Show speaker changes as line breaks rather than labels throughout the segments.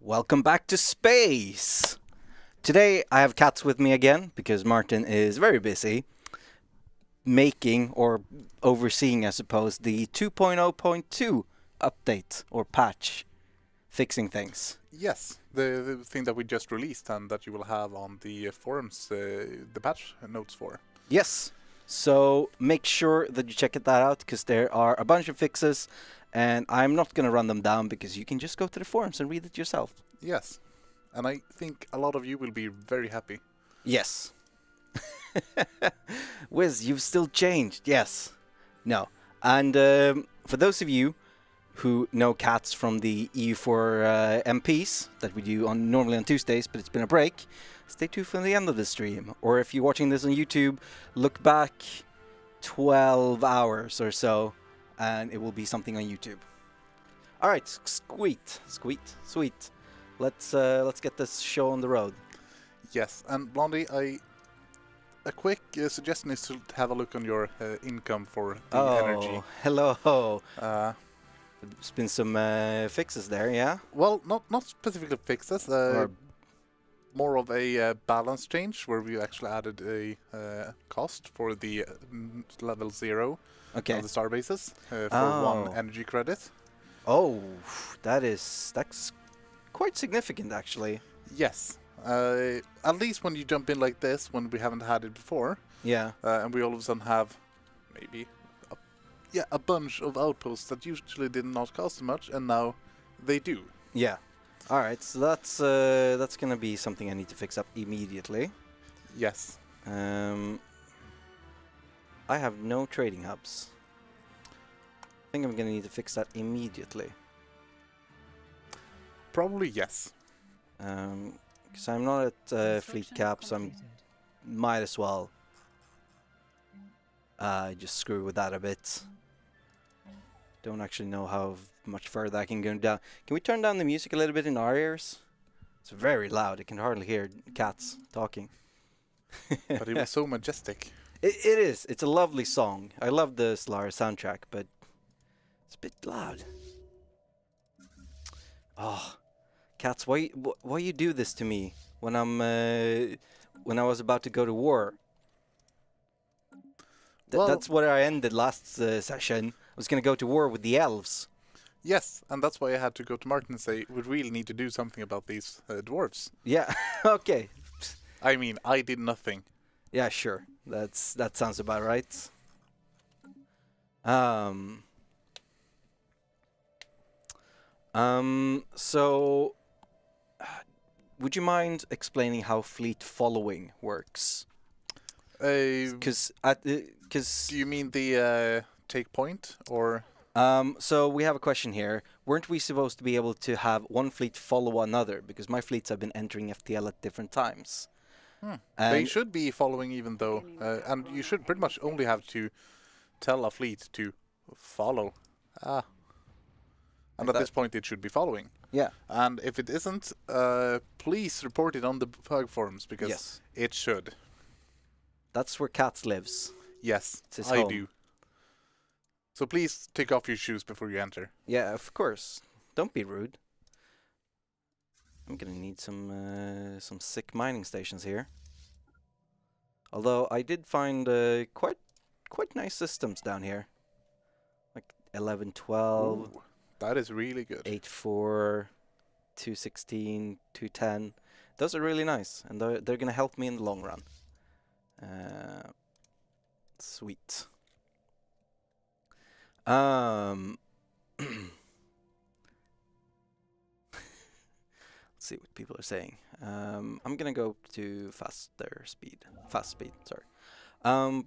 Welcome back to space! Today I have Cats with me again because Martin is very busy making or overseeing, I suppose, the 2.0.2 update or patch, fixing things.
Yes, the thing that we just released and that you will have on the forums, the patch notes for.
Yes, so make sure that you check that out because there are a bunch of fixes and I'm not going to run them down because you can just go to the forums and read it yourself.
Yes, and I think a lot of you will be very happy.
Yes. Wiz, you've still changed. Yes. No. And for those of you who know Cats from the EU4 MPs that we do normally on Tuesdays, but it's been a break, stay tuned for the end of the stream. Or if you're watching this on YouTube, look back 12 hours or so, and it will be something on YouTube. All right, sweet. Let's get this show on the road.
Yes, and Blondie, a quick suggestion is to have a look on your income for the energy.
Hello. There's been some fixes there, yeah?
Well, not specifically fixes. More of a balance change where we actually added a cost for the level 0 of the star bases for 1 energy credit.
Oh, that's quite significant, actually.
Yes. At least when you jump in like this, when we haven't had it before.
Yeah.
And we all of a sudden have maybe a bunch of outposts that usually did not cost much, and now they do.
Yeah. All right, so that's gonna be something I need to fix up immediately.
Yes.
I have no trading hubs. I think I'm gonna need to fix that immediately.
Probably yes.
Because I'm not at fleet cap, so I might as well just screw with that a bit. Don't actually know how much further I can go down. Can we turn down the music a little bit in our ears? It's very loud. I can hardly hear cats talking.
But it was so majestic.
It is. It's a lovely song. I love the Stellaris soundtrack, but it's a bit loud. Oh, cats! Why you do this to me when when I was about to go to war? That's where I ended last session. I was gonna go to war with the elves.
Yes, and that's why I had to go to Martin and say we really need to do something about these dwarves.
Yeah. Okay.
I mean, I did nothing. Yeah,
sure. That sounds about right. So, would you mind explaining how fleet following works? Because
do you mean the take point or?
So we have a question here. Weren't we supposed to be able to have one fleet follow another? Because my fleets have been entering FTL at different times.
They should be following even though, and you should pretty much only have to tell a fleet to follow. And at this point it should be following.
Yeah.
And if it isn't, please report it on the bug forums because it should.
That's where Cats lives.
Yes,
it's his
I
home.
do. So please take off your shoes before you enter.
Yeah, of course. Don't be rude. I'm gonna need some sick mining stations here. Although I did find quite nice systems down here, like 11, 12.
Ooh, that is really good.
8.4, 2.16, 2.10. Those are really nice, and they're gonna help me in the long run. Sweet. Let's see what people are saying. I'm gonna go to fast speed, sorry. To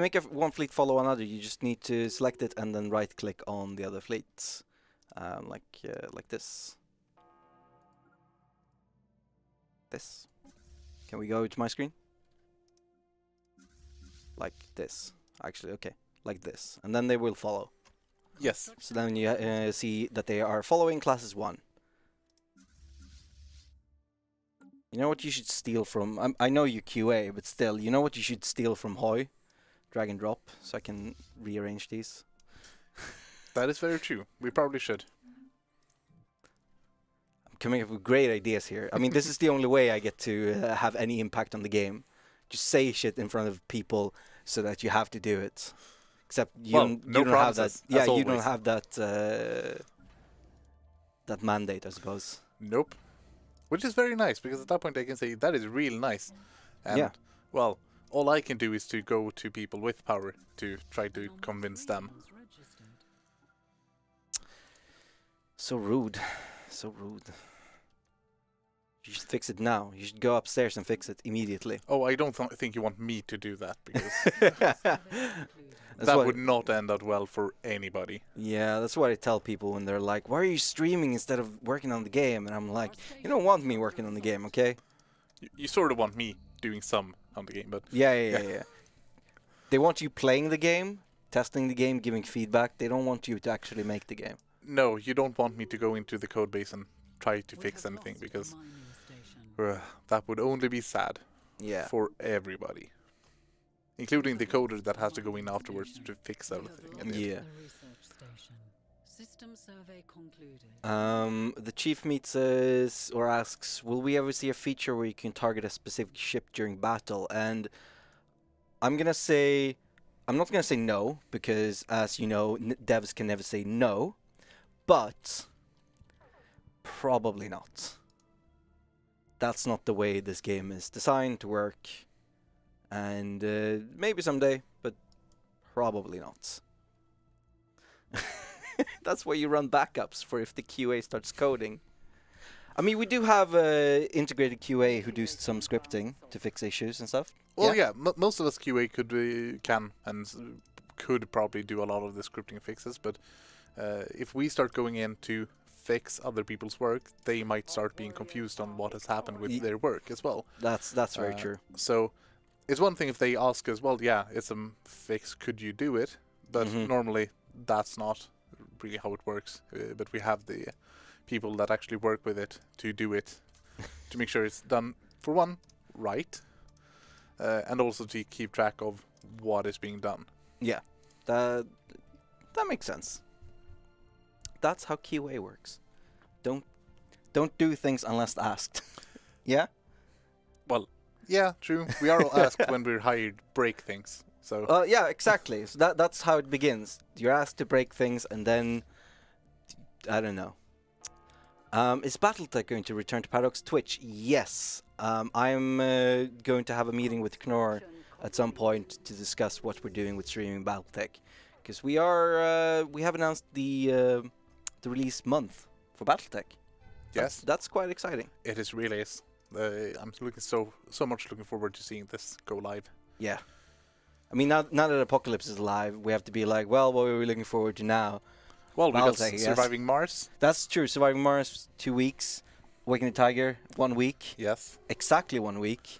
make one fleet follow another, you just need to select it and then right click on the other fleets, like this. Can we go to my screen? Like this. Actually, okay. Like this. And then they will follow.
Yes.
So then you see that they are following classes 1. You know what you should steal from... I know you QA, but still, you know what you should steal from Hoy? Drag and drop, so I can rearrange these.
That is very true. We probably should.
I'm coming up with great ideas here. I mean, this is the only way I get to have any impact on the game. Just say shit in front of people so that you have to do it. Except you don't have that. Yeah, you don't have that that mandate, I suppose.
Nope. Which is very nice, because at that point I can say that is real nice. And, well, all I can do is to go to people with power to try to convince them.
So rude. So rude. You should fix it now. You should go upstairs and fix it immediately.
Oh, I don't think you want me to do that, because that would not end out well for anybody.
Yeah, that's what I tell people when they're like, why are you streaming instead of working on the game? And I'm like, you don't want me working on the game, okay?
You sort of want me doing some on the game, but...
Yeah. They want you playing the game, testing the game, giving feedback. They don't want you to actually make the game.
No, you don't want me to go into the code base and try to fix anything, because that would only be sad for everybody. Including the coder that has to go in afterwards to fix everything.
Yeah. The chief meets us or asks, will we ever see a feature where you can target a specific ship during battle? And I'm not gonna say no, because as you know, devs can never say no, but probably not. That's not the way this game is designed to work. And maybe someday, but probably not. That's why you run backups for if the QA starts coding. I mean, we do have integrated QA who do some scripting to fix issues and stuff.
Well, yeah, most of us QA can and could probably do a lot of the scripting fixes, but if we start going in to fix other people's work, they might start being confused on what has happened with their work as well.
That's very true.
So it's one thing if they ask us, well, yeah, it's a fix, could you do it? But normally that's not really how it works. But we have the people that actually work with it to do it, to make sure it's done, for one, right, and also to keep track of what is being done.
Yeah, that makes sense. That's how QA works. Don't do things unless asked. Yeah?
Well, yeah, true. We are all asked when we're hired break things. So
yeah, exactly. So that's how it begins. You're asked to break things, and then I don't know. Is BattleTech going to return to Paradox Twitch? Yes. I'm going to have a meeting with Knorr at some point to discuss what we're doing with streaming BattleTech, because we have announced the release month for BattleTech.
Yes,
that's quite exciting.
It is really is. I'm so much looking forward to seeing this go live.
Yeah, I mean now that Apocalypse is live, we have to be like, well, what are we looking forward to now?
Well, we got Surviving Mars.
That's true. Surviving Mars, 2 weeks. Waking the Tiger, 1 week.
Yes.
Exactly 1 week.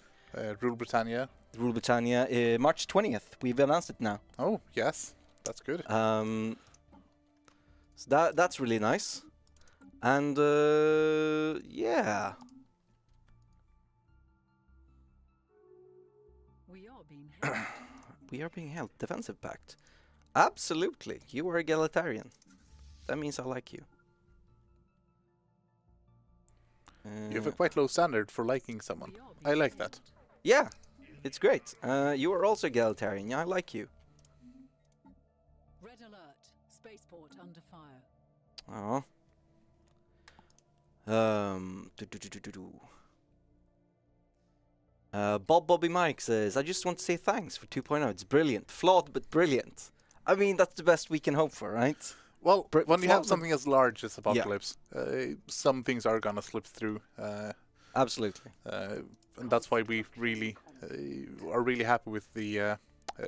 Rule Britannia.
Rule Britannia, March 20th. We've announced it now.
Oh, yes. That's good.
So that's really nice. And, yeah. We are being held. Defensive pact. Absolutely. You are a egalitarian. That means I like you.
You have a quite low standard for liking someone. I like that.
Yeah, it's great. You are also egalitarian. Yeah, I like you.
Red alert. Spaceport under fire.
Oh. Bobby Mike says, I just want to say thanks for 2.0. It's brilliant. Flawed, but brilliant. I mean, that's the best we can hope for, right?
Well, when you have something as large as Apocalypse, some things are gonna slip through.
Absolutely.
And that's why we really are really happy with the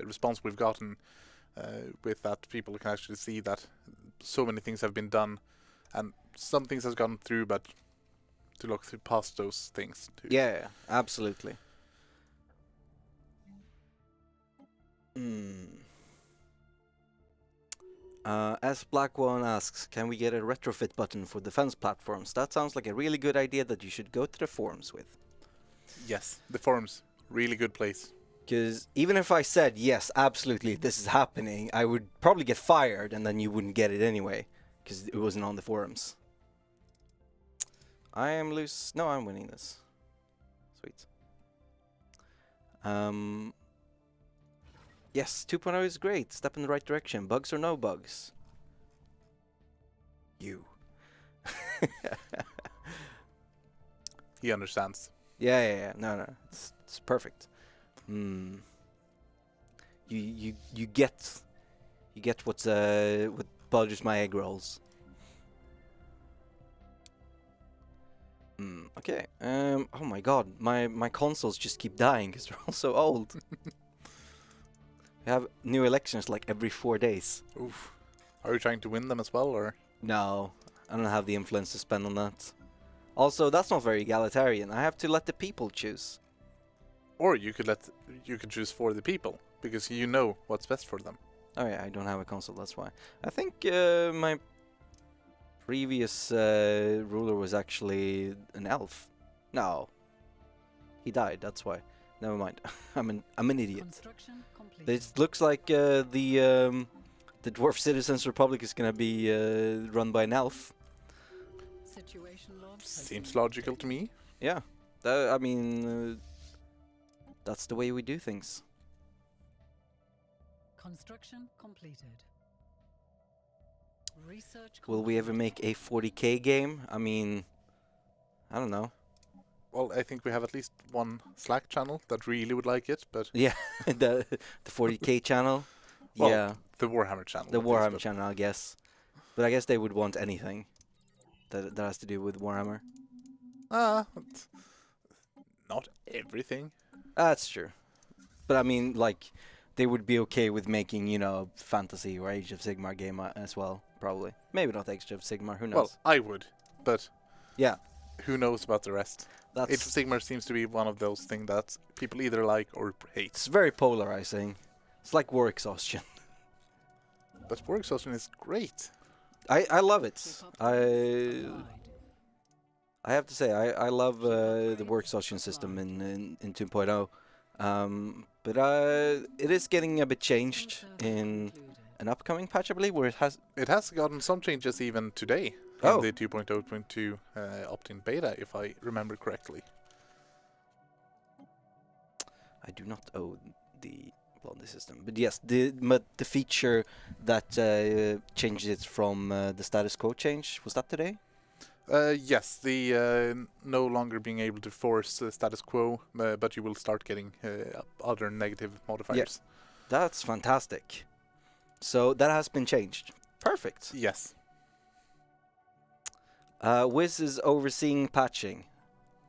response we've gotten with that. People can actually see that so many things have been done, and some things has gone through, but to look through past those things.
Yeah, absolutely. As Black One asks, can we get a retrofit button for defense platforms? That sounds like a really good idea that you should go to the forums with.
Yes, the forums, really good place.
Because even if I said, yes, absolutely, this is happening, I would probably get fired, and then you wouldn't get it anyway. Because it wasn't on the forums. I am loose. No, I'm winning this. Sweet. Yes, 2.0 is great. Step in the right direction. Bugs or no bugs? You.
He understands.
Yeah. No. It's perfect. You get what bothers my egg rolls. Okay. Oh my god, my consoles just keep dying because they're all so old. We have new elections like every 4 days.
Oof. Are you trying to win them as well, or?
No, I don't have the influence to spend on that. Also, that's not very egalitarian. I have to let the people choose.
Or you could choose for the people because you know what's best for them.
Oh yeah, I don't have a console, that's why. I think my previous ruler was actually an elf. No, he died. That's why. Never mind. I'm an idiot. It looks like the Dwarf Citizens Republic is gonna be run by an elf.
Seems logical to me.
Yeah, I mean, that's the way we do things.
Construction completed. Research.
Will we ever make a 40k game? I mean, I don't know.
Well, I think we have at least one Slack channel that really would like it, but
yeah, the 40k channel.
Well,
yeah,
the Warhammer channel.
The Warhammer channel, I guess. But I guess they would want anything that has to do with Warhammer.
Not everything.
That's true. But I mean, like, they would be okay with making, you know, fantasy or Age of Sigmar game as well, probably. Maybe not Age of Sigmar, who knows?
Well, I would, but
yeah,
who knows about the rest? Age of Sigmar seems to be one of those things that people either like or hate.
It's very polarizing. It's like war exhaustion.
But war exhaustion is great.
I love it. I have to say, I love the war exhaustion system in 2.0. But it is getting a bit changed in an upcoming patch, I believe, where it
has gotten some changes even today in the 2.0.2 opt-in beta, if I remember correctly.
I do not own the system, but yes, the feature that changes it from the status quo change, was that today?
Yes, the no longer being able to force status quo, but you will start getting other negative modifiers.
Yeah. That's fantastic. So that has been changed. Perfect.
Yes.
Wiz is overseeing patching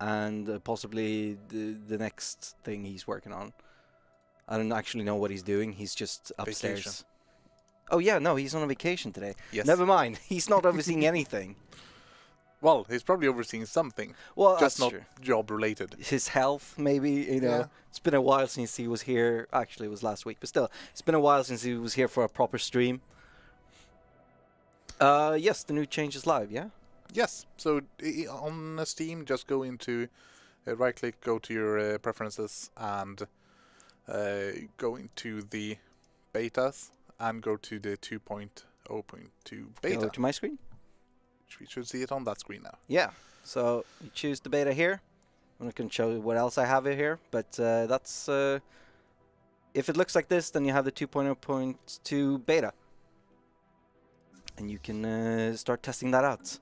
and possibly the next thing he's working on. I don't actually know what he's doing. He's just upstairs.
Vacation.
Oh yeah, no, he's on a vacation today.
Yes.
Never mind. He's not overseeing anything.
Well, he's probably overseeing something.
Well,
just not
true.
Job related.
His health, maybe, you know.
Yeah.
It's been a while since he was here. Actually, it was last week, but still, it's been a while since he was here for a proper stream. Yes, the new change is live, yeah?
Yes. So on Steam, just go into right-click, go to your preferences, and go into the betas, and go to the 2.0.2 beta.
Go to my screen?
We should see it on that screen now.
Yeah. So you choose the beta here. I'm not going to show you what else I have here, but that's... if it looks like this, then you have the 2.0.2 beta. And you can start testing that out.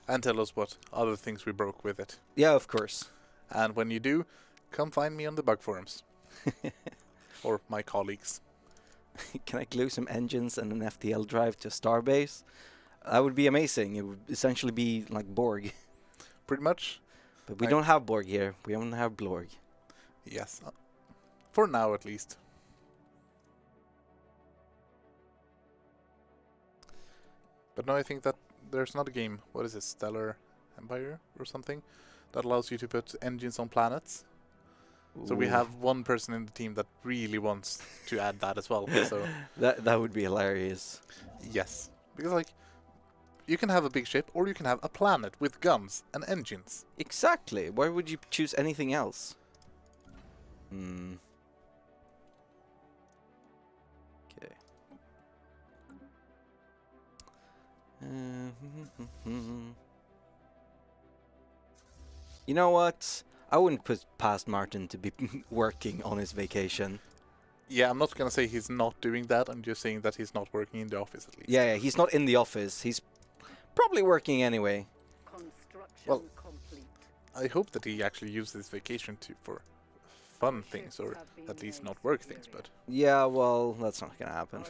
And tell us what other things we broke with it.
Yeah, of course.
And when you do, come find me on the bug forums. Or my colleagues.
Can I glue some engines and an FTL drive to Starbase? That would be amazing. It would essentially be like Borg.
Pretty much.
But we don't have Borg here. We only have Blorg.
Yes. For now, at least. But no, I think that there's another game. What is it? Stellar Empire or something? That allows you to put engines on planets. Ooh. So we have one person in the team that really wants to add that as well. So
that would be hilarious.
Yes. Because, like, you can have a big ship or you can have a planet with guns and engines.
Exactly. Why would you choose anything else? Hmm. Okay. You know what? I wouldn't put past Martin to be working on his vacation.
Yeah, I'm not gonna say he's not doing that. I'm just saying that he's not working in the office at least.
Yeah, he's not in the office. He's probably working anyway.
Well, I hope that he actually uses his vacation for fun things, or at least not work things, but...
Yeah, well, that's not gonna happen.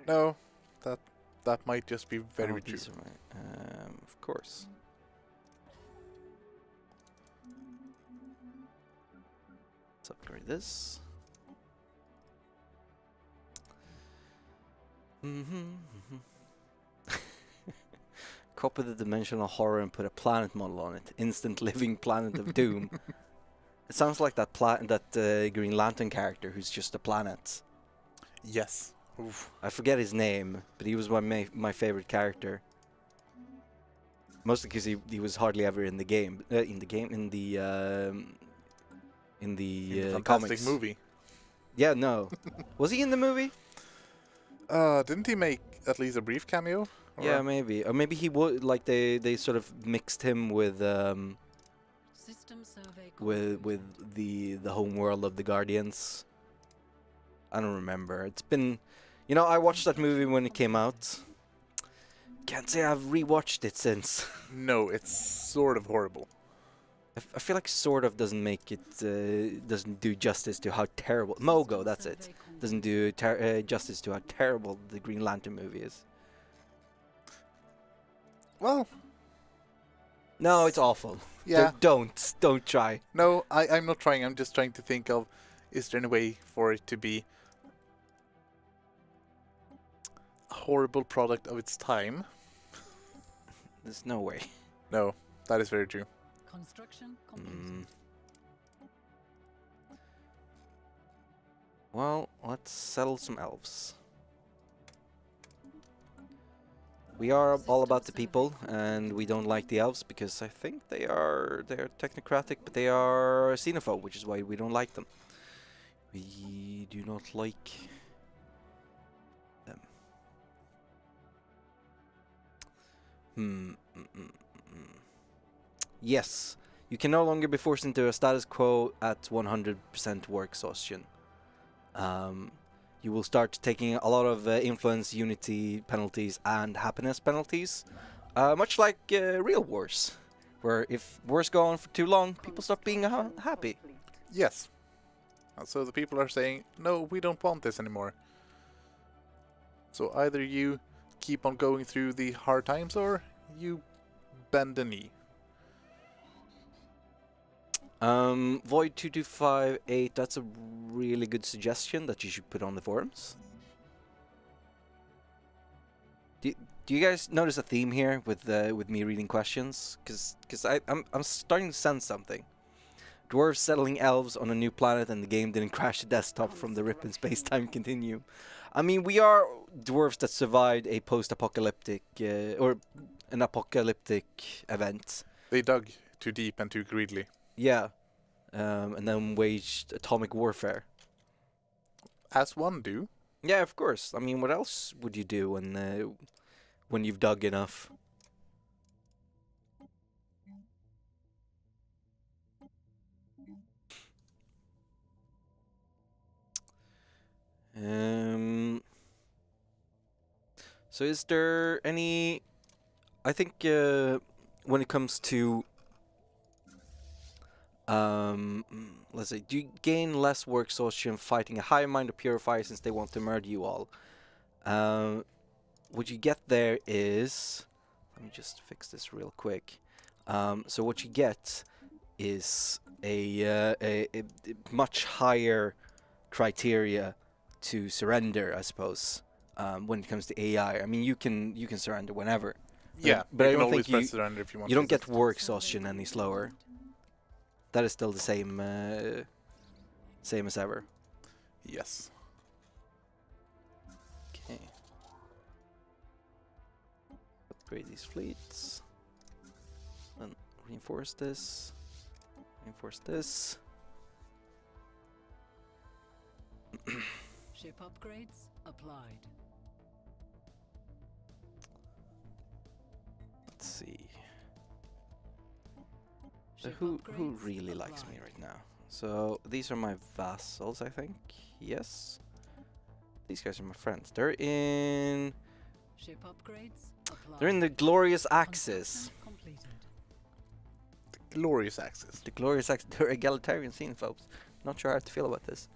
No, that might just be very true.
Of course. Let's upgrade this. Copy the dimensional horror and put a planet model on it. Instant living planet of doom. It sounds like that Green Lantern character who's just a planet.
Yes. Oof.
I forget his name, but he was my favorite character. Mostly because he was hardly ever in the game. In the
fantastic
comics.
Movie.
Yeah, no. Was he in the movie?
Didn't he make at least a brief cameo?
Yeah, maybe. Or maybe he would, like, they sort of mixed him with the home world of the Guardians. I don't remember. It's been, you know, I watched that movie when it came out. Can't say I've rewatched it since.
No, it's sort of horrible.
I feel like sort of doesn't make it, doesn't do justice to how terrible, Mogo, that's it, doesn't do justice to how terrible the Green Lantern movie is.
Well,
no, it's awful.
Yeah.
Don't try.
No, I'm not trying. I'm just trying to think of, is there any way for it to be a horrible product of its time?
There's no way.
No, that is very true.
Construction completed.
Well, let's settle some elves. We are all about the people, and we don't like the elves because I think they're technocratic, but they are xenophobe, which is why we don't like them. We do not like them. Yes, you can no longer be forced into a status quo at 100% work exhaustion. You will start taking a lot of influence, unity penalties, and happiness penalties. Much like real wars, where if wars go on for too long, people stop being happy.
Yes. So the people are saying, no, we don't want this anymore. So either you keep on going through the hard times, or you bend the knee.
Void 2258, that's a really good suggestion that you should put on the forums. Do you guys notice a theme here with me reading questions? Because I'm starting to sense something. Dwarves settling elves on a new planet and the game didn't crash the desktop from the rip in space-time continuum. I mean, we are dwarves that survived a post-apocalyptic or an apocalyptic event.
They dug too deep and too greedily.
Yeah, and then waged atomic warfare.
As one do.
Yeah, of course. I mean, what else would you do when you've dug enough? So is there any... I think when it comes to... let's say, do you gain less work exhaustion fighting a higher mind or purifier since they want to murder you all? What you get there is... Let me just fix this real quick. So what you get is a much higher criteria to surrender, I suppose. When it comes to AI, I mean, you can surrender whenever.
Yeah,
but I
don't
think
press surrender if you want.
You don't get war exhaustion any slower. That is still the same as ever.
Yes.
Okay. Upgrade these fleets. Then reinforce this. Reinforce this.
Ship upgrades applied.
Let's see.
Ship
Who
upgrades
really likes me
applied.
right now? So these are my vassals, I think. Yes. These guys are my friends. They're in.
Ship upgrades applied.
They're in the glorious axis.
Construction completed.
Glorious axis.
The glorious axis. They're egalitarian scene, folks. Not sure how to feel about this.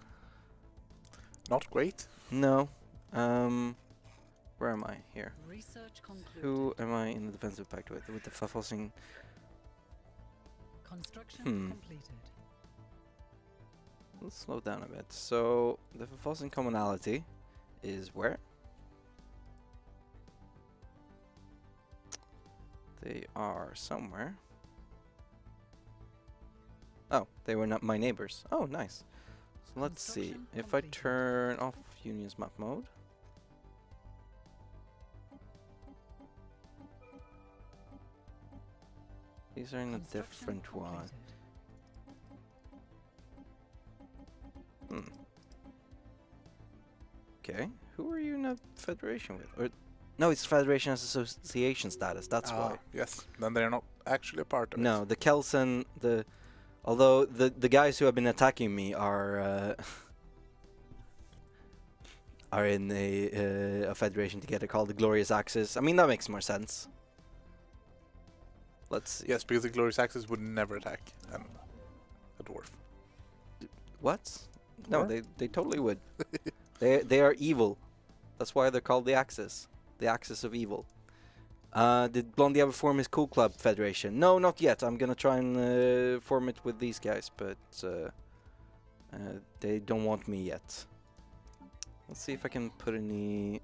Not great.
No. Where am I here?
Research concluded.
Who am I in the defensive pact with? With the Fafosing.
Construction completed.
Let's slow down a bit. So the Fafosing commonality is where? They are somewhere. Oh, they were not my neighbors. Oh, nice. So let's see.
Construction
If I
completed.
turn off Union's map mode. These are in a
Construction
different one.
completed.
Okay. Who are you in a federation with? Or no, it's Federation as Association status. That's why.
Yes. Then they're not actually a part of it.
No, the Kelsen, although the guys who have been attacking me are in a federation together called the Glorious Axis. I mean, that makes more sense. Let's see.
Yes, because the Glorious Axis would never attack a dwarf.
What? No,
Or?
they totally would. They are evil. That's why they're called the Axis. The Axis of Evil. Did Blondie ever form his Cool Club Federation? No, not yet. I'm gonna try and form it with these guys, but they don't want me yet. Let's see if I can put any.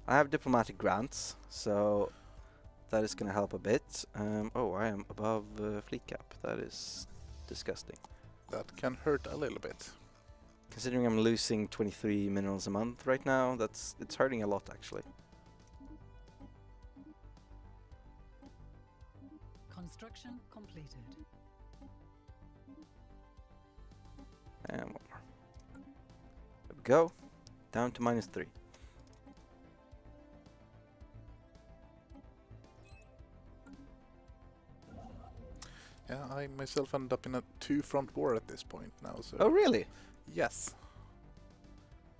I have diplomatic grants, so that is gonna help a bit. Oh, I am above fleet cap. That is disgusting.
That can hurt a little bit.
Considering I'm losing 23 minerals a month right now, it's hurting a lot actually.
Construction completed.
And one more. There we go. Down to -3.
Yeah, I myself ended up in a 2-front war at this point now. So
Oh really?
yes.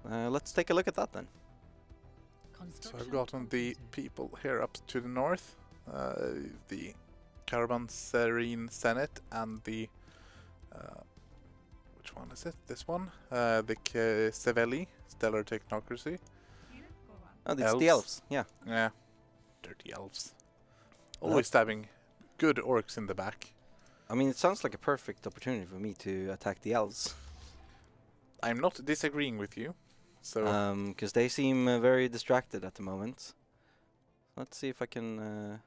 Let's take a look at that then.
So
Construction
I've gotten the
completed.
people here up to the north, the Caravanserine Senate and the which one is it? This one, the Sevelli Stellar Technocracy.
Oh, it's the elves. Yeah.
Yeah, dirty elves. Always stabbing good orcs in the back.
I mean, it sounds like a perfect opportunity for me to attack the elves.
I'm not disagreeing with you. So
Because they seem very distracted at the moment. Let's see if I can.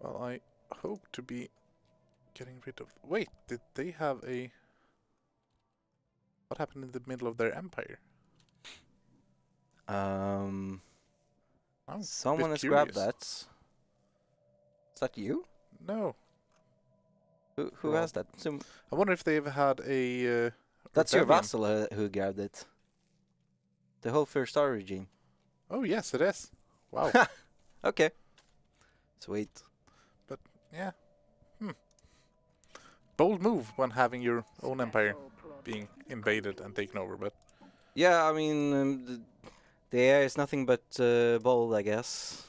well, I hope to be getting rid of. Wait, did they have a? What happened in the middle of their empire? I'm a
Someone
bit
has grabbed
curious.
that. Is that you?
No,
Who
Well,
has that? So
I wonder if they've had a.
that's your
rebellion.
vassal who grabbed it. The whole First Star regime.
Oh yes, it is. Wow.
Okay. Sweet.
Yeah. Bold move when having your own empire being invaded and taken over, but
Yeah, I mean, the AI is nothing but bold, I guess.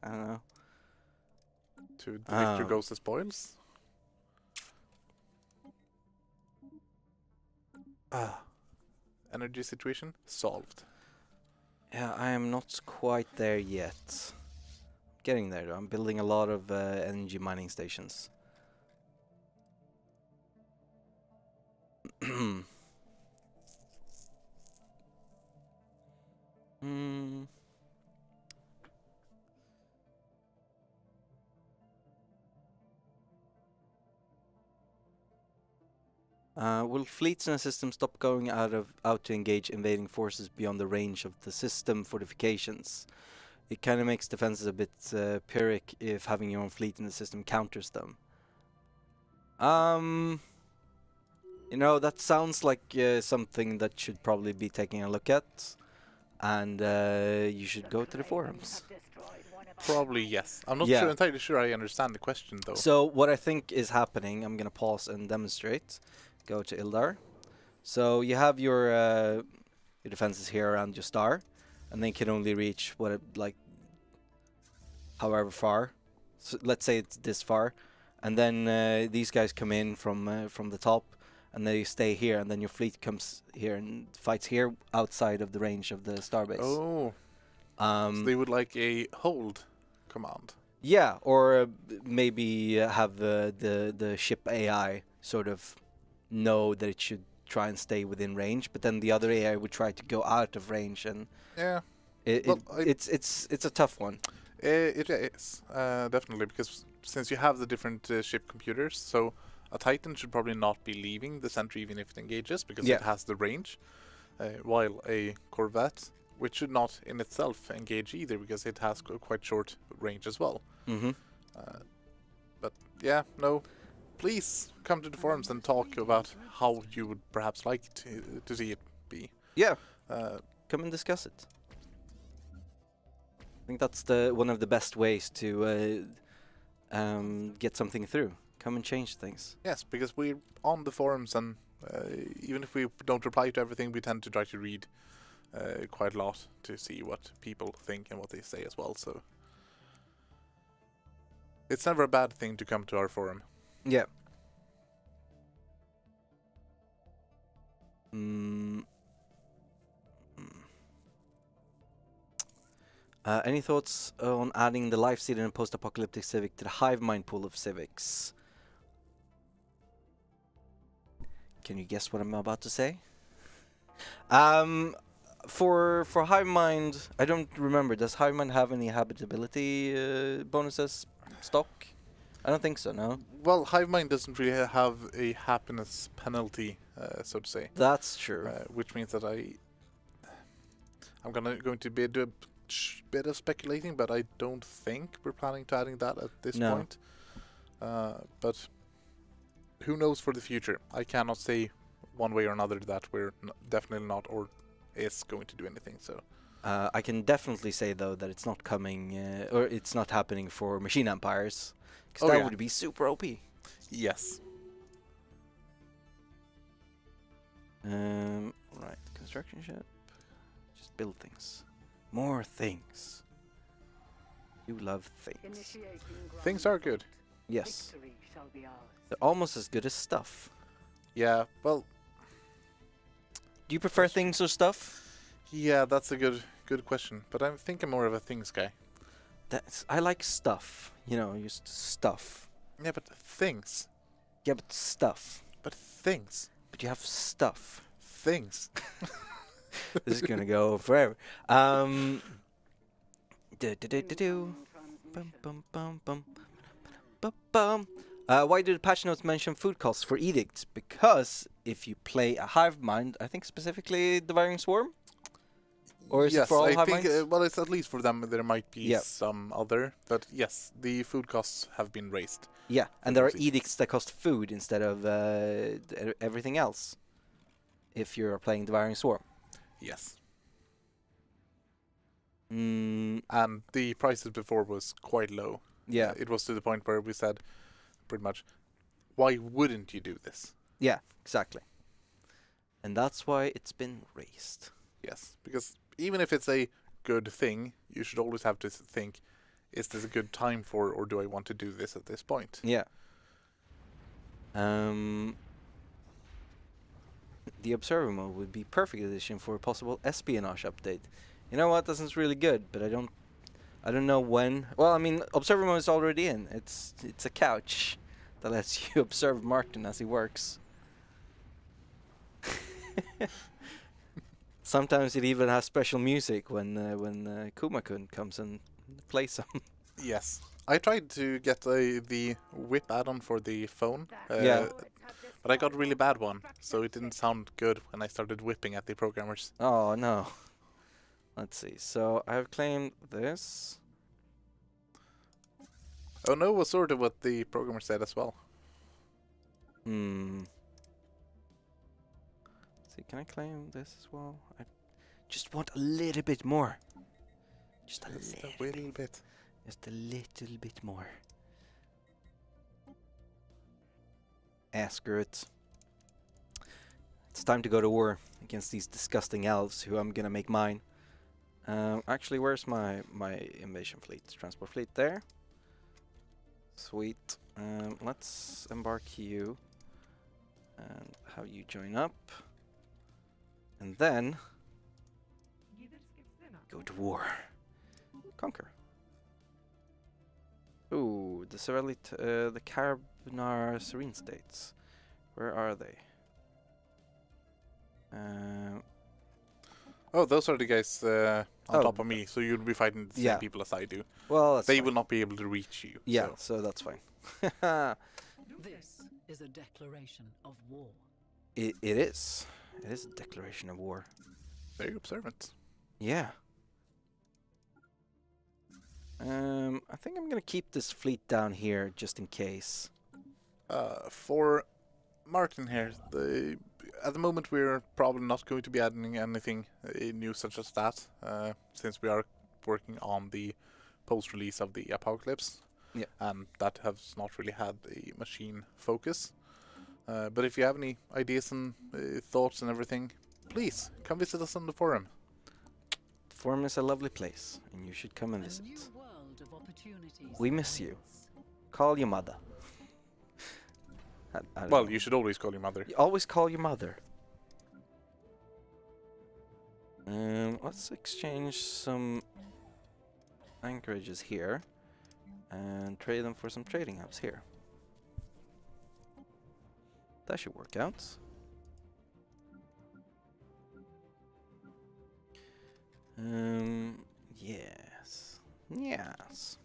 I don't know.
to the victor
Oh.
goes the spoils. Energy situation solved.
Yeah, I am not quite there yet. Getting there though. I'm building a lot of energy mining stations. Hmm. Will fleets in a system stop going out to engage invading forces beyond the range of the system fortifications? It kind of makes defenses a bit pyrrhic if having your own fleet in the system counters them. You know, that sounds like something that should probably be taking a look at, and you should go to the forums.
Probably yes. I'm not
Yeah.
sure, entirely sure I understand the question though.
So what I think is happening, I'm gonna pause and demonstrate. Go to Ildar. So you have your defenses here around your star, and they can only reach like however far. So let's say it's this far, and then these guys come in from the top, and they stay here, and then your fleet comes here and fights here outside of the range of the starbase.
Oh. So they would like a hold command.
Yeah, or maybe have the ship AI sort of know that it should try and stay within range, but then the other AI would try to go out of range, and
Yeah.
it's a tough one.
It is definitely, because since you have the different ship computers, so a Titan should probably not be leaving the center even if it engages, because it has the range, while a Corvette, which should not in itself engage either, because it has quite short range as well.
Mm-hmm.
But yeah, no, please come to the forums and talk about how you would perhaps like to see it be.
Yeah, come and discuss it. I think that's one of the best ways to get something through. Come and change things.
Yes, because we're on the forums, and even if we don't reply to everything, we tend to try to read quite a lot to see what people think and what they say as well. So it's never a bad thing to come to our forum.
Yeah. Any thoughts on adding the life seed in a post-apocalyptic civic to the hive mind pool of civics? Can you guess what I'm about to say? For hive mind, I don't remember. Does hive mind have any habitability bonuses stock? I don't think so. No.
Well, hive mind doesn't really have a happiness penalty, so to say.
That's true.
Which means that I'm going to do a bit of speculating, but I don't think we're planning to adding that at this point. But who knows for the future? I cannot say one way or another that we're definitely not or is going to do anything. So
I can definitely say though that it's not coming or it's not happening for machine empires, because that would be super OP.
Yes.
Right, construction ship. Just build things. More things. You love things.
Things are good.
Yes. They're almost as good as stuff.
Yeah, well...
Do you prefer things or stuff?
Yeah, that's a good question. But I think I'm more of a things guy.
I like stuff. You know, just stuff.
Yeah, but things.
Yeah, but stuff.
But things.
But you have stuff.
Things.
This is gonna go forever. Bum, bum, bum, bum, bum, bum. Why do the patch notes mention food costs for edicts? Because if you play a hive mind, I think specifically Devouring Swarm, or is it for all hive minds?
Well, it's at least for them. There might be some other, but yes, the food costs have been raised.
Yeah, and there are edicts that cost food instead of everything else. If you're playing Devouring Swarm.
Yes.
And
the prices before was quite low.
Yeah.
It was to the point where we said, pretty much, why wouldn't you do this?
Yeah, exactly. And that's why it's been raised.
Yes, because even if it's a good thing, you should always have to think, is this a good time for, or do I want to do this at this point?
Yeah. The observer mode would be perfect addition for a possible espionage update. You know what? That sounds really good, but I don't know when. Well, I mean, observer mode is already in. It's a couch that lets you observe Martin as he works. Sometimes it even has special music when Kuma-kun comes and plays some.
Yes, I tried to get the whip add-on for the phone. But I got a really bad one, so it didn't sound good when I started whipping at the programmers.
Oh no. Let's see. So I've claimed this.
Oh no, was sort of what the programmer said as well.
can I claim this as well? I just want a little bit more. Just a little
bit.
Just a little bit more. Screw it. It's time to go to war against these disgusting elves who I'm gonna make mine. Actually, where's my invasion fleet? Transport fleet there. Sweet. Let's embark you and have you join up. And then go to war. Conquer. Ooh, the the Carbonar Serene States. Where are they?
Oh, those are the guys on top of me, so you'll be fighting the same people as I do.
Well, that's
they
fine.
will not be able to reach you.
Yeah, so that's fine.
This is a declaration of war.
It is. It is a declaration of war.
Very observant.
Yeah. I think I'm gonna keep this fleet down here just in case.
For Martin here, at the moment we're probably not going to be adding anything new such as that, since we are working on the post-release of the Apocalypse.
Yeah.
And that has not really had a machine focus. But if you have any ideas and thoughts and everything, please come visit us on the forum.
The forum is a lovely place, and you should come and
A
visit.
new world of opportunities
We miss you. Call your mother. I don't
Well,
know.
you should always call your mother.
You always call your mother. Let's exchange some anchorages here and trade them for some trading hubs here. That should work out. Yes. Yes.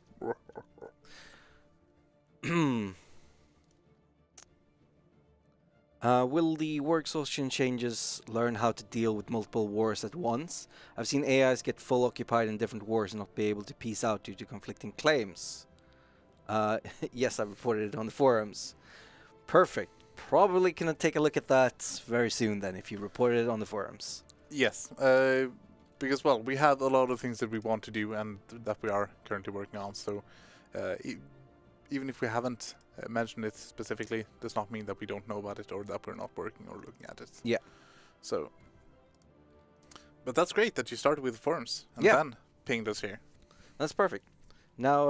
Will the war exhaustion changes learn how to deal with multiple wars at once? I've seen AIs get full occupied in different wars and not be able to peace out due to conflicting claims. Yes, I reported it on the forums. Perfect. Probably gonna take a look at that very soon then, if you reported it on the forums.
Yes, because, well, we have a lot of things that we want to do and that we are currently working on, so even if we haven't mentioned it specifically, does not mean that we don't know about it or that we're not working or looking at it.
Yeah.
So, but that's great that you started with the forums and
Yeah.
then pinged us here.
That's perfect. Now,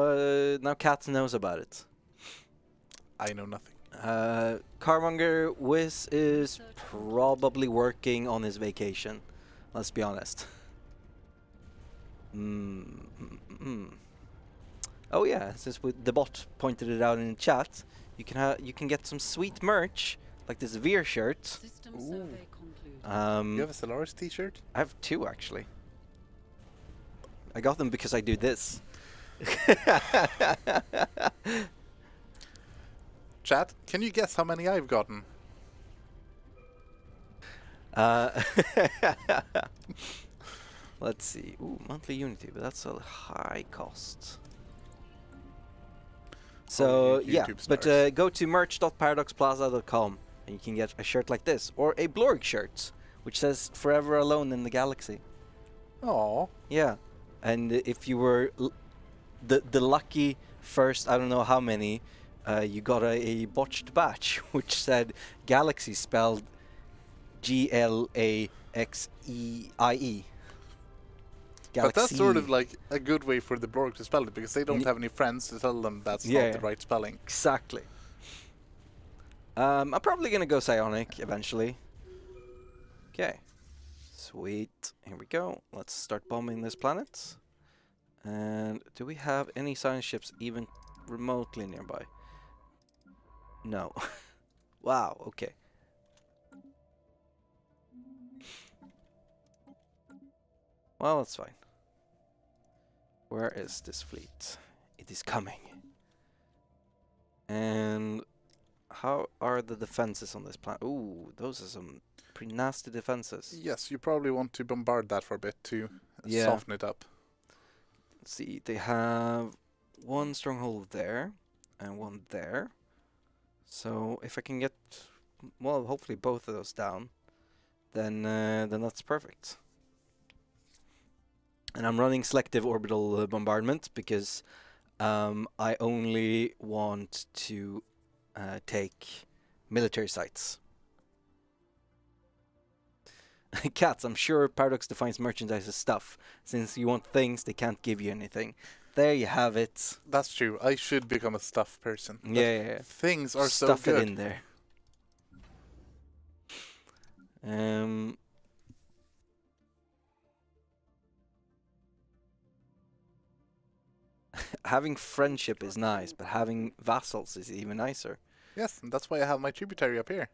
now Kat knows about it.
I know nothing.
Carmonger Wiz is probably working on his vacation. Let's be honest. Oh yeah, since the bot pointed it out in the chat, you can get some sweet merch like this Veer shirt.
System
Ooh.
survey concluded.
You have a Stellaris t-shirt?
I have two actually. I got them because I do this.
Chat, can you guess how many I've gotten?
Let's see. Ooh, monthly Unity, but that's a high cost. So yeah, but go to merch.paradoxplaza.com and you can get a shirt like this, or a Blorg shirt, which says "Forever Alone in the Galaxy."
Oh.
Yeah, and if you were the lucky first, I don't know how many, you got a botched batch which said Galaxy spelled GLAXEIE.
But that's sort of like a good way for the Blorg to spell it, because they don't have any friends to tell them that's not the right spelling.
Exactly. I'm probably gonna go psionic eventually. Okay. Sweet. Here we go. Let's start bombing this planet. And do we have any science ships even remotely nearby? No. Wow, okay. Well, that's fine. Where is this fleet? It is coming. And how are the defenses on this planet? Ooh, those are some pretty nasty defenses.
Yes, you probably want to bombard that for a bit to soften it up.
Let's see, they have one stronghold there and one there. So if I can get, well, hopefully both of those down, then that's perfect. And I'm running selective orbital bombardment because I only want to take military sites. Cats, I'm sure Paradox defines merchandise as stuff. Since you want things, they can't give you anything. There you have it.
That's true. I should become a stuff person.
Yeah.
Things are
Stuff
so good.
it in there. Having friendship is nice, but having vassals is even nicer.
Yes, and that's why I have my tributary up here.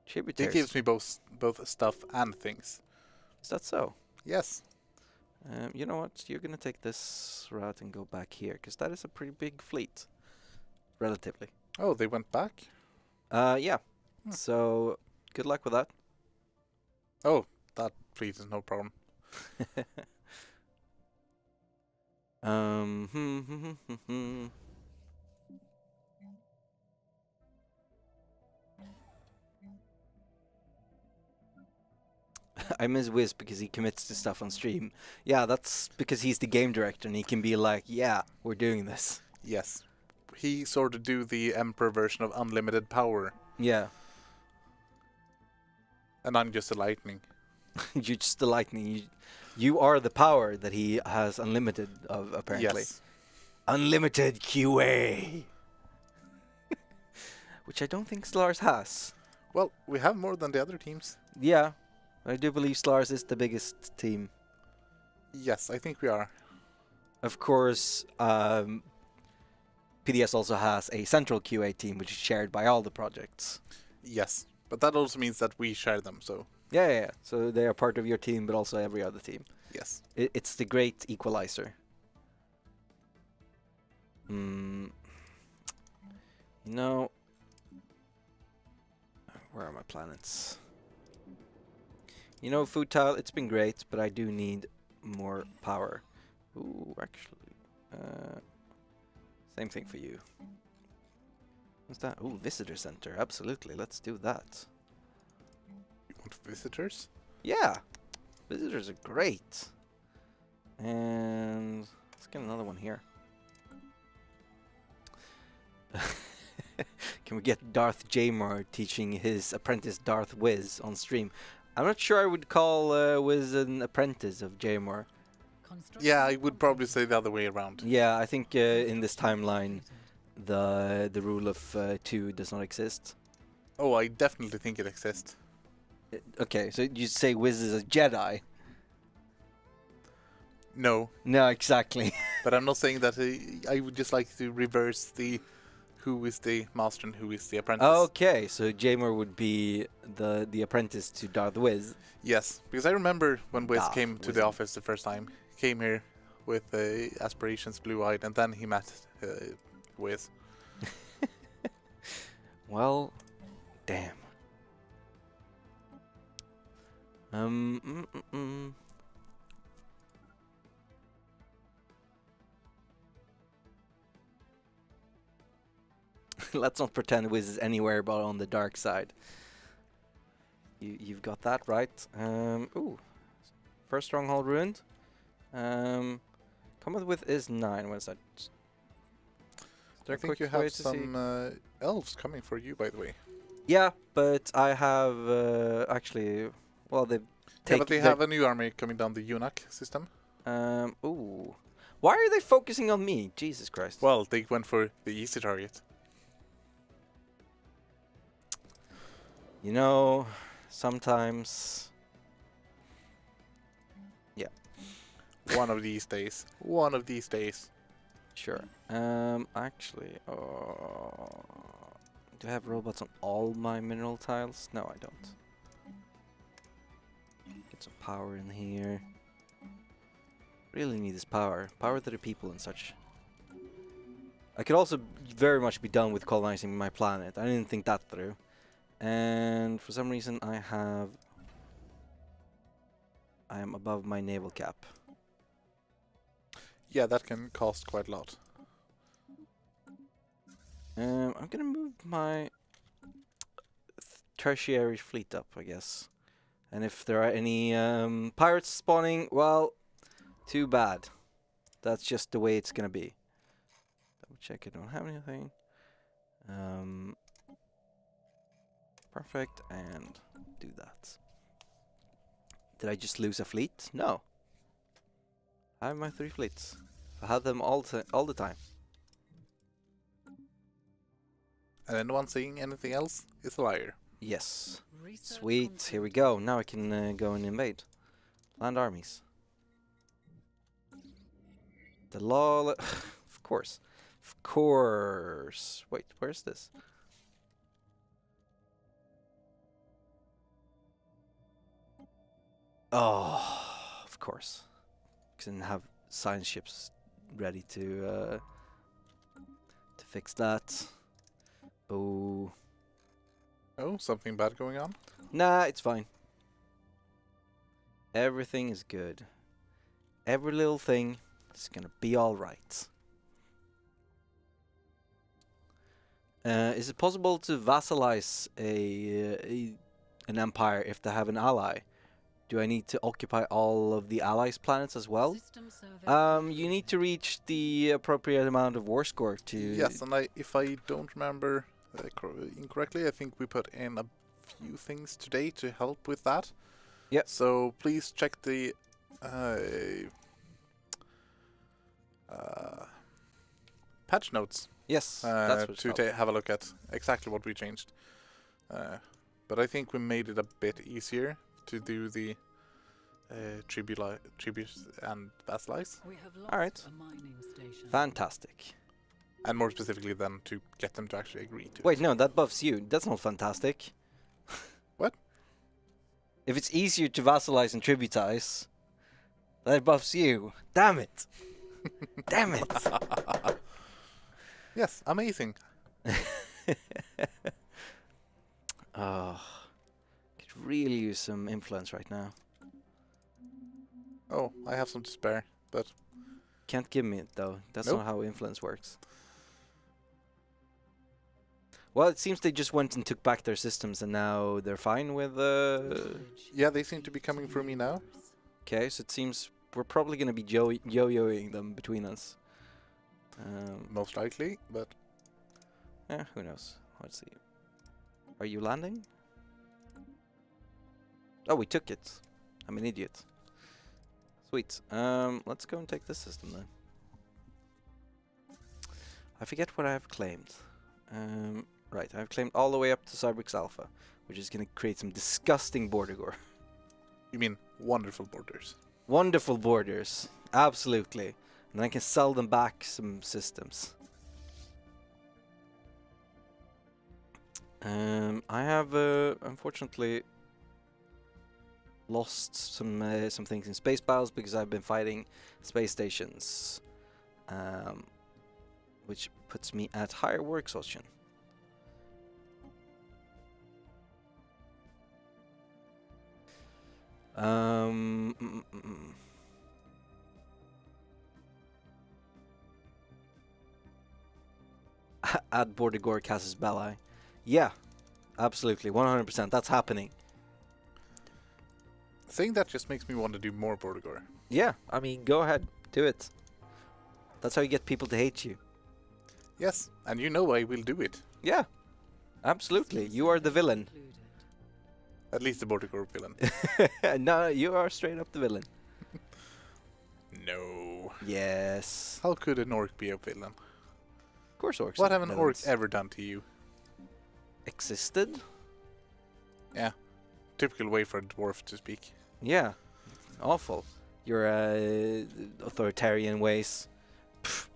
Tributaries.
It gives me both stuff and things.
Is that so?
Yes.
You know what? You're gonna take this route and go back here, because that is a pretty big fleet, relatively.
Oh, they went back?
Yeah. So, good luck with that.
Oh, that fleet is no problem.
I miss Wiz because he commits to stuff on stream. Yeah, that's because he's the game director and he can be like, yeah, we're doing this.
Yes. He sort of do the Emperor version of unlimited power.
Yeah.
And I'm just a lightning.
You're just the lightning. You are the power that he has unlimited of, apparently.
Yes.
Unlimited QA. Which I don't think Stellaris has.
Well, we have more than the other teams.
Yeah. I do believe Stellaris is the biggest team.
Yes, I think we are.
Of course, PDS also has a central QA team, which is shared by all the projects.
Yes, but that also means that we share them, so...
Yeah. So they are part of your team, but also every other team.
Yes.
It's the great equalizer. You know... Where are my planets? You know, Food Tile, it's been great, but I do need more power. Ooh, actually. Same thing for you. What's that? Ooh, Visitor Center. Absolutely, let's do that.
You want visitors?
Yeah! Visitors are great. And let's get another one here. Can we get Darth Jamar teaching his apprentice Darth Wiz on stream? I'm not sure I would call Wiz an apprentice of Jamar.
Yeah, I would probably say the other way around.
Yeah, I think in this timeline the rule of 2 does not exist.
Oh, I definitely think it exists.
Okay, so you say Wiz is a Jedi?
No.
No, exactly.
But I'm not saying that. I would just like to reverse the who is the master and who is the apprentice.
Okay, so Jamar would be the apprentice to Darth Wiz.
Yes, because I remember when Wiz
Darth
came to
Wiz.
the office the first time. He came here with aspirations blue-eyed, and then he met Wiz.
Well, damn. Let's not pretend Wiz is anywhere but on the dark side. You've got that right. Ooh, first stronghold ruined. Combat width is 9. What is that?
I think you have some elves coming for you, by the way.
Yeah, but I have actually. Well, they've
Yeah, but they have a new army coming down the eunuch system.
Ooh, why are they focusing on me? Jesus Christ!
Well, they went for the easy target.
You know, sometimes. Yeah.
One of these days. One of these days.
Sure. Actually, do I have robots on all my mineral tiles? No, I don't. Get some power in here. Really need this power. Power to the people and such. I could also very much be done with colonizing my planet. I didn't think that through. And for some reason I am above my naval cap.
Yeah, that can cost quite a lot.
I'm gonna move my tertiary fleet up, I guess. And if there are any pirates spawning, well, too bad. That's just the way it's gonna be. Double check I don't have anything. Perfect, and do that. Did I just lose a fleet? No. I have my 3 fleets. I had them all the time.
And anyone saying anything else is a liar.
Yes. Sweet. Here we go. Now I can go and invade. Land armies. The law. Of course. Of course. Wait, where's this? Oh, of course. Can have science ships ready to fix that. Boo.
Oh, something bad going on?
Nah, it's fine. Everything is good. Every little thing is gonna be alright. Is it possible to vassalize an empire if they have an ally? Do I need to occupy all of the allies' planets as well? You need to reach the appropriate amount of war score to...
Yes, and if I don't remember incorrectly, I think we put in a few things today to help with that.
Yeah.
So please check the patch notes.
Yes, that's what
to have a look at exactly what we changed. But I think we made it a bit easier to do the tribute and vassalize.
Alright. Fantastic.
And more specifically then to get them to actually agree to
Wait,
it.
no, that buffs you. That's not fantastic.
What?
If it's easier to vassalize and tributize, that buffs you. Damn it. Damn it.
Yes, amazing.
Oh, could really use some influence right now.
Oh, I have some to spare, but...
Can't give me it though. That's
Nope.
not how influence works. Well, it seems they just went and took back their systems and now they're fine with...
Yeah, they seem to be coming for me now.
Okay, so it seems we're probably going to be yo-yoing them between us.
Most likely, but...
Who knows? Let's see. Are you landing? Oh, we took it. I'm an idiot. Sweet. Let's go and take this system then. I forget what I have claimed. Right, I've claimed all the way up to Cybrix Alpha, which is going to create some disgusting border gore.
You mean wonderful borders?
Wonderful borders, absolutely. And I can sell them back some systems. I have unfortunately lost some things in space battles because I've been fighting space stations, which puts me at higher war exhaustion. Add border gore Casus Belli. Yeah, absolutely, 100%. That's happening.
Saying that just makes me want to do more border gore.
Yeah, I mean, go ahead, do it. That's how you get people to hate you.
Yes, and you know I will do it.
Yeah, absolutely. You are the villain.
At least the border gore villain.
No, you are straight up the villain.
No.
Yes.
How could an orc be a villain?
Of course orcs.
What have an orc ever done to you?
Existed?
Yeah. Typical way for a dwarf to speak.
Yeah. Awful. Your authoritarian ways. Pfft.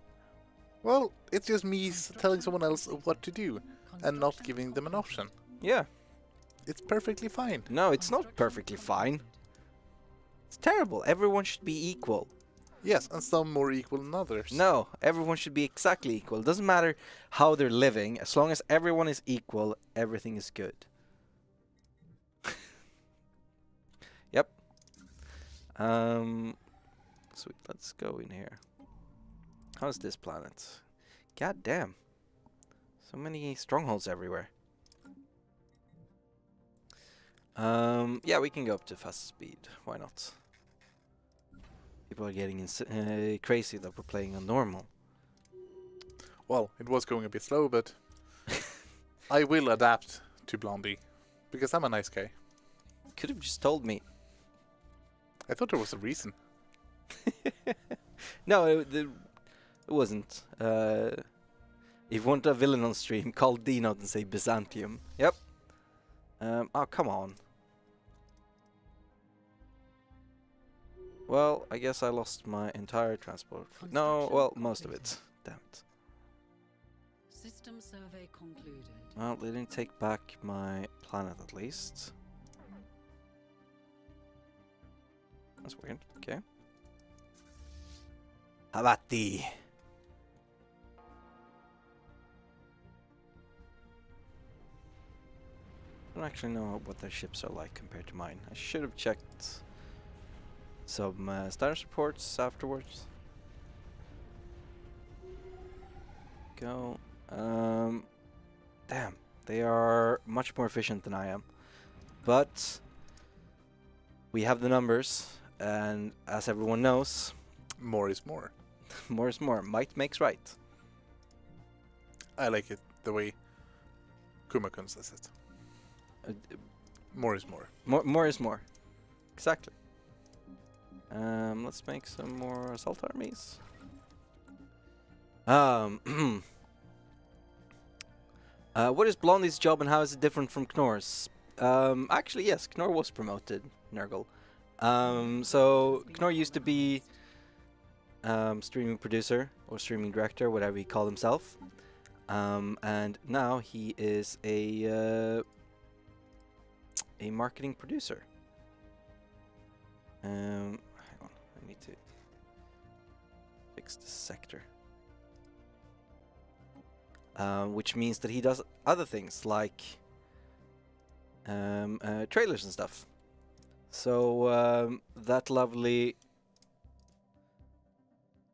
Well, it's just me telling someone else what to do and not giving them an option.
Yeah.
It's perfectly fine.
No, it's not perfectly fine. It's terrible. Everyone should be equal.
Yes, and some more equal than others.
No, everyone should be exactly equal. It doesn't matter how they're living. As long as everyone is equal, everything is good. Yep. Sweet, let's go in here. How's this planet? God damn. So many strongholds everywhere. Yeah, we can go up to fast speed. Why not? People are getting crazy that we're playing on normal.
Well, it was going a bit slow, but I will adapt to Blondie because I'm a nice guy.
Could have just told me.
I thought there was a reason.
No, it wasn't. If you want a villain on stream, call Dino and say Byzantium. Yep. Oh, come on. Well, I guess I lost my entire transport. No, well, most of it. Damn it.
System survey concluded.
Well, they didn't take back my planet at least. That's weird. Okay. Havati. I don't actually know what their ships are like compared to mine. I should have checked some status reports afterwards. Go. Damn, they are much more efficient than I am. But we have the numbers, and as everyone knows,
More is more.
more is more. Might makes right.
I like it the way Kumakun says it. More is more.
More is more. Exactly. Let's make some more assault armies. What is Blondie's job and how is it different from Knorr's? Actually, yes, Knorr was promoted, Nurgle. So Knorr used to be streaming producer or streaming director, whatever he called himself. And now he is a marketing producer. Hang on, I need to fix the sector. Which means that he does other things like trailers and stuff. So that lovely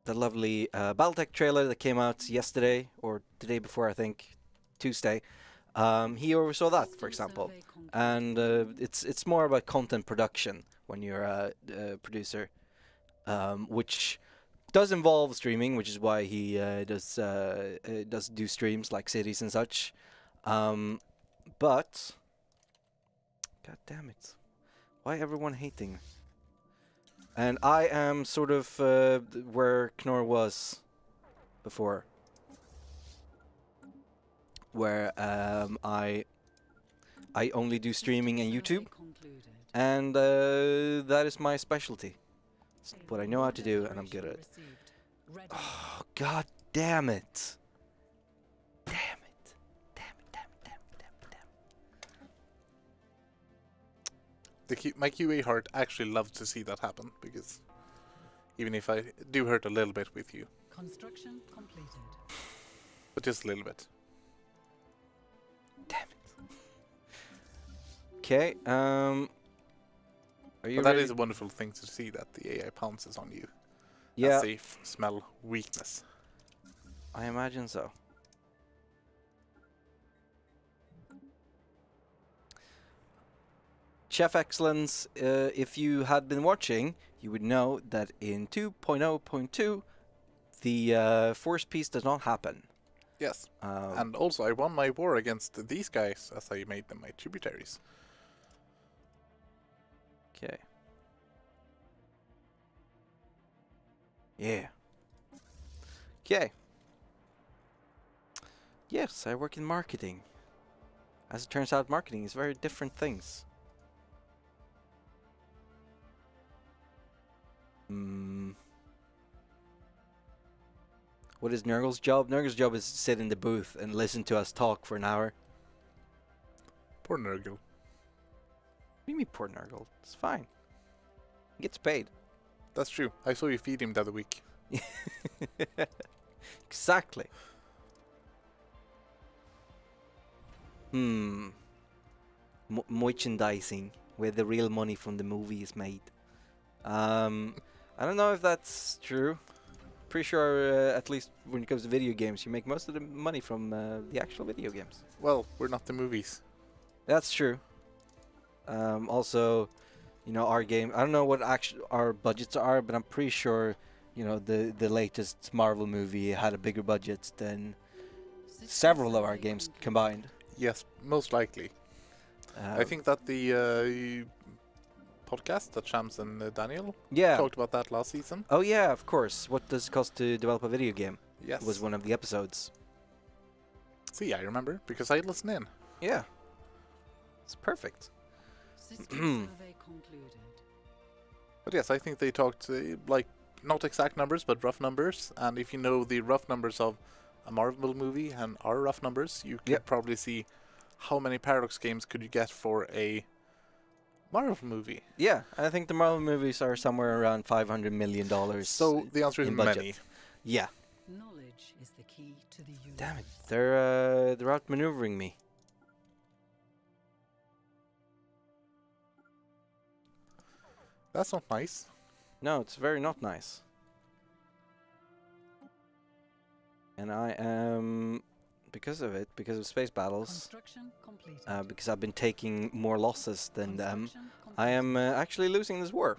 Battletech trailer that came out yesterday or the day before, I think, Tuesday. He oversaw that, for example, and it's more about content production when you're a producer, which does involve streaming, which is why he does do streams like Cities and such. But god damn it, why everyone hating? And I am sort of where Knorr was before, where I only do streaming and YouTube, and that is my specialty. It's what I know how to do, and I'm good at it. Oh, god damn it! Damn it! Damn it! Damn it! Damn it! Damn it! Damn it!
My QA heart actually loves to see that happen, because even if I do hurt a little bit with you.
Construction completed.
But just a little bit.
Damn it. Okay, are you
But that
ready?
is a wonderful thing to see, that the AI pounces on you.
Yeah,
As they smell weakness.
I imagine so. Chef Excellence, if you had been watching, you would know that in 2.0.2, the force piece does not happen.
Yes. And also, I won my war against these guys as I made them my tributaries.
Okay. Yeah. Okay. Yes, I work in marketing. As it turns out, marketing is very different things. What is Nurgle's job? Nurgle's job is to sit in the booth and listen to us talk for an hour.
Poor Nurgle.
What do you mean, poor Nurgle? It's fine. He gets paid.
That's true. I saw you feed him the other week.
Exactly. Merchandising, where the real money from the movie is made. I don't know if that's true. Pretty sure, at least when it comes to video games, you make most of the money from the actual video games.
Well, we're not the movies.
That's true. Also, our game. I don't know what our budgets are, but I'm pretty sure, the latest Marvel movie had a bigger budget than several of our games combined.
Yes, most likely. I think that the podcast that Shams and Daniel talked about that last season.
Oh yeah, of course. What does it cost to develop a video game?
Yes.
Was one of the episodes.
See, I remember because I listened in.
Yeah. It's perfect.
But yes, I think they talked like not exact numbers, but rough numbers. And if you know the rough numbers of a Marvel movie and our rough numbers, you can probably see how many Paradox games could you get for a Marvel movie.
Yeah, I think the Marvel movies are somewhere around $500 million.
So the answer is many.
Yeah.
Knowledge is the key to the universe.
Damn it, they're outmaneuvering me.
That's not nice.
No, it's very not nice. And I am, because of space battles, because I've been taking more losses than them, I am actually losing this war.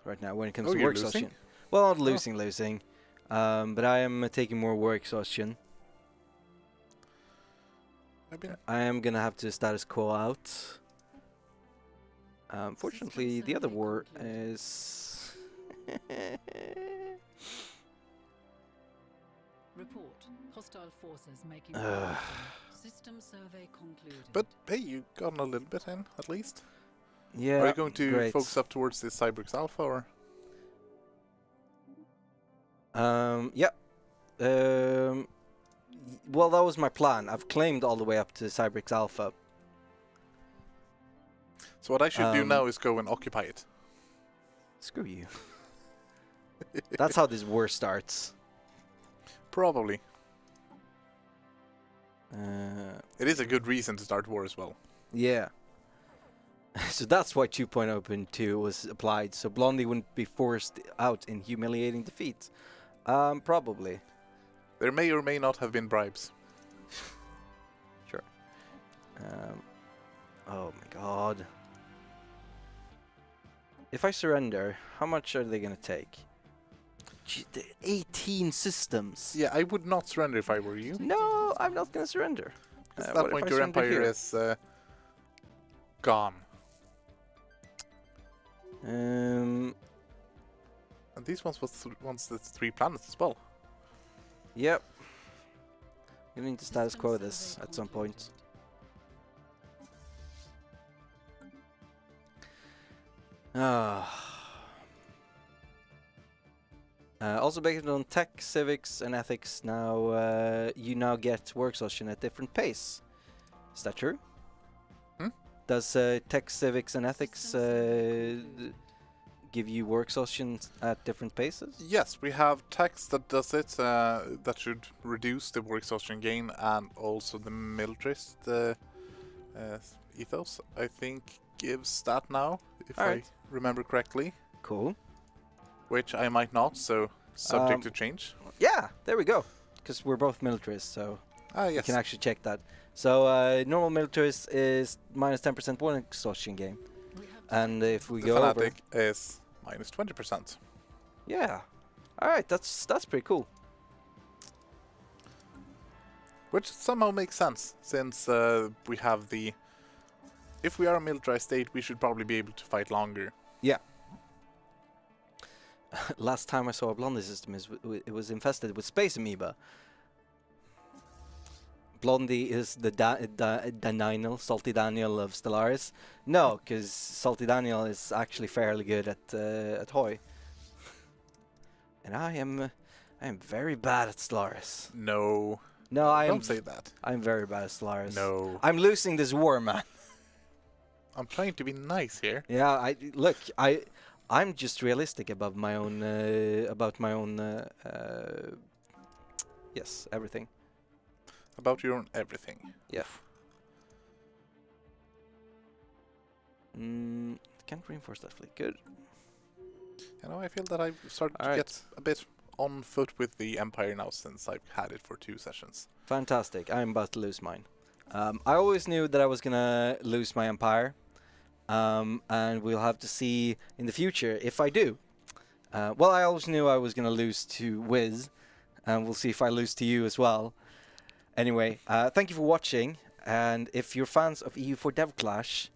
Right now, when it comes to war exhaustion. Well, not losing, but I am taking more war exhaustion. I am gonna have to status quo out. Fortunately, the other war is...
Report. Hostile forces making system survey concluded.
But hey, you got a little bit in, at least.
Yeah.
Are you going to focus up towards the Cyberx Alpha, or?
Yeah. Well, that was my plan. I've claimed all the way up to Cyberx Alpha.
So what I should do now is go and occupy it.
Screw you. That's how this war starts.
Probably. It is a good reason to start war as well.
Yeah. So that's why 2.0.2 was applied, so Blondie wouldn't be forced out in humiliating defeat. Probably.
There may or may not have been bribes.
Sure. Oh my god. If I surrender, how much are they gonna take? 18 systems.
Yeah, I would not surrender if I were you.
No, I'm not gonna surrender.
At that point, your empire is gone. And these ones once it's 3 planets as well.
Yep. You need to status quo this at some point. Also based on tech, civics, and ethics, now you now get war exhaustion at different pace. Is that true?
Hmm?
Does tech, civics, and ethics give you war exhaustion at different paces?
Yes, we have text that does it. That should reduce the war exhaustion gain, and also the militarist ethos, I think, gives that now, if I remember correctly.
Cool.
Which I might not, so subject to change.
Yeah, there we go. Because we're both militarists, so
yes.
You can actually check that. So normal militarist is minus 10% war exhaustion gain. And if we go over...
The fanatic is minus 20%.
Yeah. Alright, that's pretty cool.
Which somehow makes sense, since we have the... If we are a militarized state, we should probably be able to fight longer.
Yeah. Last time I saw a Blondie system, it was infested with space amoeba. Blondie is the Daniel, Salty Daniel of Stellaris. No, because Salty Daniel is actually fairly good at Hoi. And I am very bad at Stellaris.
No.
No,
don't say that.
I'm very bad at Stellaris.
No.
I'm losing this war, man.
I'm trying to be nice here.
Yeah, I'm just realistic about my own yes, everything.
About your own everything.
Yeah. Can't reinforce that fleet. Good.
You know, I feel that I've started to get a bit on foot with the Empire now, since I've had it for 2 sessions.
Fantastic. I'm about to lose mine. I always knew that I was gonna lose my empire, and we'll have to see in the future if I do. Well, I always knew I was gonna lose to Wiz, and we'll see if I lose to you as well. Anyway, thank you for watching, and if you're fans of EU4 Dev Clash,